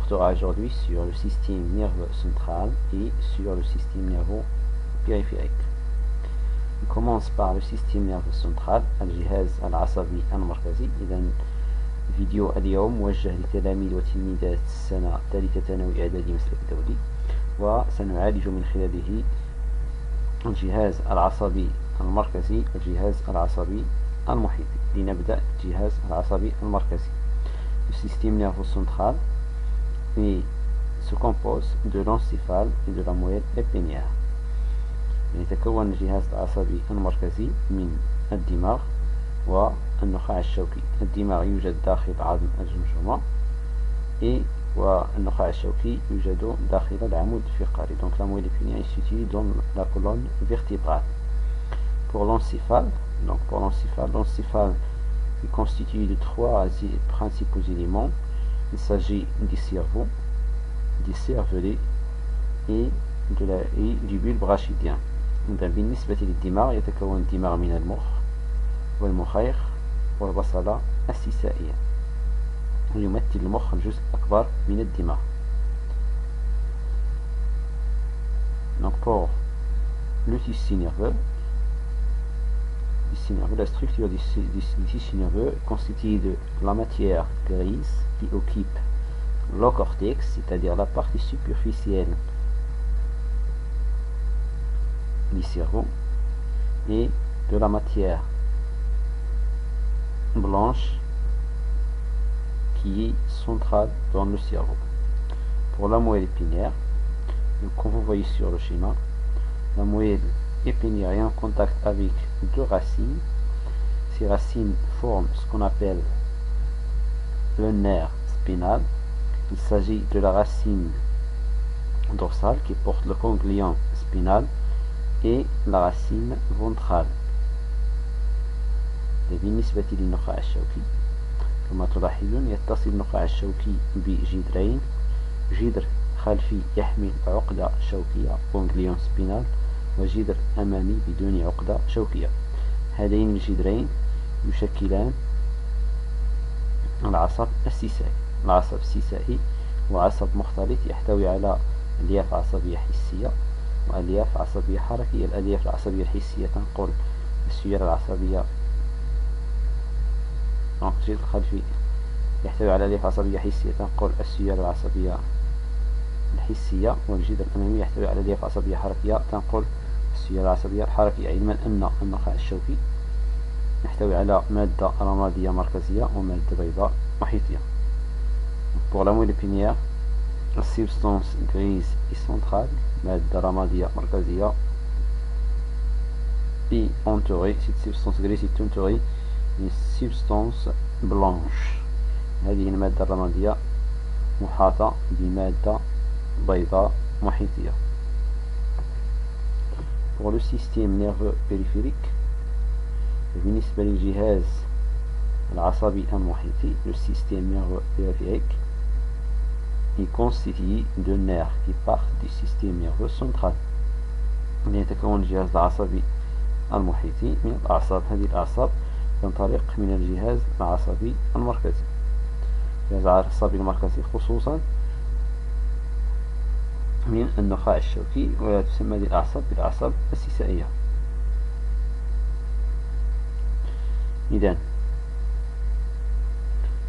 portera aujourd'hui sur le système nerveux central et sur le système nerveux périphérique. On commence par le système nerveux central الجهاز العصبي المركزي. إذا فيديو اليوم موجه لتلاميذ وتلميذات السنة الثالثة ثانوي إعدادي مسلك دولي، وسنعالج من خلاله الجهاز العصبي المركزي الجهاز العصبي المحيطي. لنبدأ الجهاز العصبي المركزي. Le système nerveux central se compose de l'encéphale et de la moelle épinière. يتكون الجهاز العصبي المركزي من الدماغ والنخاع الشوكي. الدماغ يوجد داخل عظم الجمجمة والنخاع الشوكي يوجد داخل العمود الفقري. Donc la moelle épinière est située dans la colonne vertébrale. Pour l'encéphale, l'encéphale est constitué de trois principaux éléments. Il s'agit du cerveau, du cervelet et du bulbe rachidien. بالنسبة للدماغ يتكون الدماغ من المخ والمخيخ والبصلة السيسائية، ويمثل المخ الجزء الأكبر من الدماغ. Donc pour le tissu nerveux, la structure du tissu nerveux est constituée de la matière grise qui occupe le cortex, c'est-à-dire la partie superficielle du cerveau, et de la matière blanche qui est centrale dans le cerveau. Pour la moelle épinière, comme vous voyez sur le schéma, la moelle épinière est en contact avec deux racines. Ces racines forment ce qu'on appelle le nerf spinal. Il s'agit de la racine dorsale qui porte le ganglion spinal et la racine ventrale. بالنسبة للنخاع الشوكي كما تلاحظون يتصل النخاع الشوكي بجدرين، جدر خلفي يحمل عقدة شوكية ganglion spinal، وجدر أمامي بدون عقدة شوكية. هذين الجدرين يشكلان العصب السيسائي. العصب السيسائي هو عصب مختلط يحتوي على ألياف عصبية حسية وألياف عصبية حركية. الألياف العصبية الحسية تنقل السير العصبية، الجدر الخلفي يحتوي على ألياف عصبية حسية تنقل السير العصبية الحسية، والجدر الأمامي يحتوي على ألياف عصبية حركية تنقل السير العصبية الحركية. علما أن النخاع الشوكي يحتوي على مادة رمادية مركزية ومادة بيضاء محيطية. Pour la moelle épinière, la substance grise est centrale, مادة رمادية مركزية، et entourée, cette substance grise est entourée d'une substance blanche. هذه المادة الرمادية محاطة بمادة بيضاء محيطية. Pour le système nerveux périphérique, بالنسبة للجهاز العصبي المحيطي، le système nerveux périphérique est constitué de nerfs qui partent du système nerveux central. يتكون الجهاز العصبي المحيطي من الأعصاب. هذه الأعصاب تنطلق من الجهاز العصبي المركزي. الجهاز العصبي المركزي خصوصا من النخاع الشوكي، وتسمى هذه الأعصاب بالأعصاب السيسائية. إذن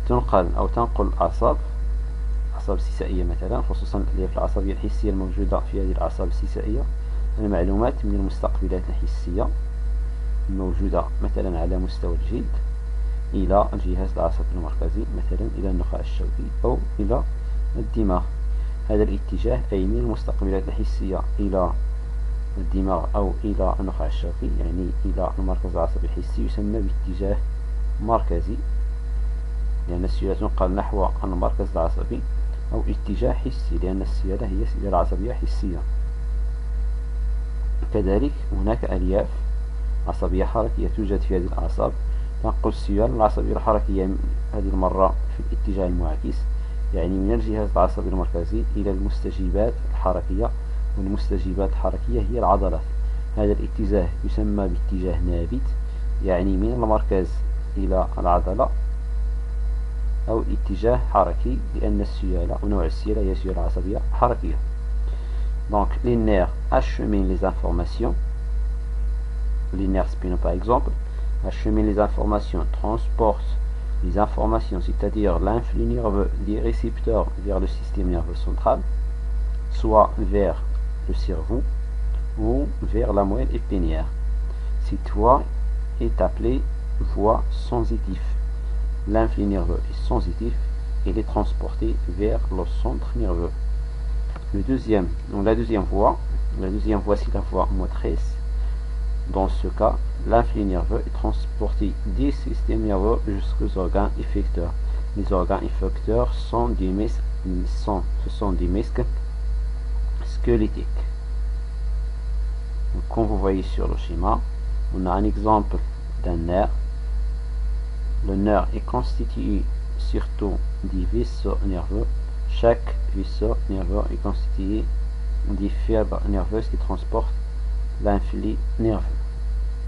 تنقل الأعصاب السيسائية مثلا، خصوصا الألياف العصبية الحسية الموجودة في هذه الأعصاب السيسائية، المعلومات من المستقبلات الحسية الموجودة مثلا على مستوى الجلد إلى الجهاز العصبي المركزي، مثلا إلى النخاع الشوكي أو إلى الدماغ. هذا الاتجاه أي من المستقبلات الحسية إلى الدماغ أو إلى النخاع الشوكي، يعني إلى المركز العصبي الحسي، يسمى باتجاه مركزي، لأن السيالة تنقل نحو المركز العصبي، أو اتجاه حسي لأن السيالة هي سيالة عصبية حسية. كذلك هناك ألياف عصبية حركية توجد في هذه الأعصاب، تنقل السيالة العصبية الحركية هذه المرة في الاتجاه المعاكس، يعني من الجهاز العصبي المركزي إلى المستجيبات الحركية، والمستجيبات الحركية هي العضلات. هذا الاتجاه يسمى باتجاه نابت، يعني من المركز إلى العضلة أو اتجاه حركي لأن السيالة ونوع السيالة هي سيالة عصبية حركية. Donc les nerfs acheminent les informations, les nerfs spinaux par exemple, acheminent les informations, transportent les informations, c'est-à-dire l'influx nerveux des récepteurs vers le système nerveux central, soit vers le cerveau ou vers la moelle épinière. Cette voie est appelée voie sensitive. L'influx nerveux est sensitif et il est transporté vers le centre nerveux. La deuxième voie, c'est la voie motrice. Dans ce cas, l'influx nerveux est transporté des systèmes nerveux jusqu'aux organes effecteurs. Les organes effecteurs sont des muscles squelettiques. Donc, comme vous voyez sur le schéma, on a un exemple d'un nerf. Le nerf est constitué surtout des vaisseaux nerveux. Chaque vaisseau nerveux est constitué des fibres nerveuses qui transportent l'influx nerveux.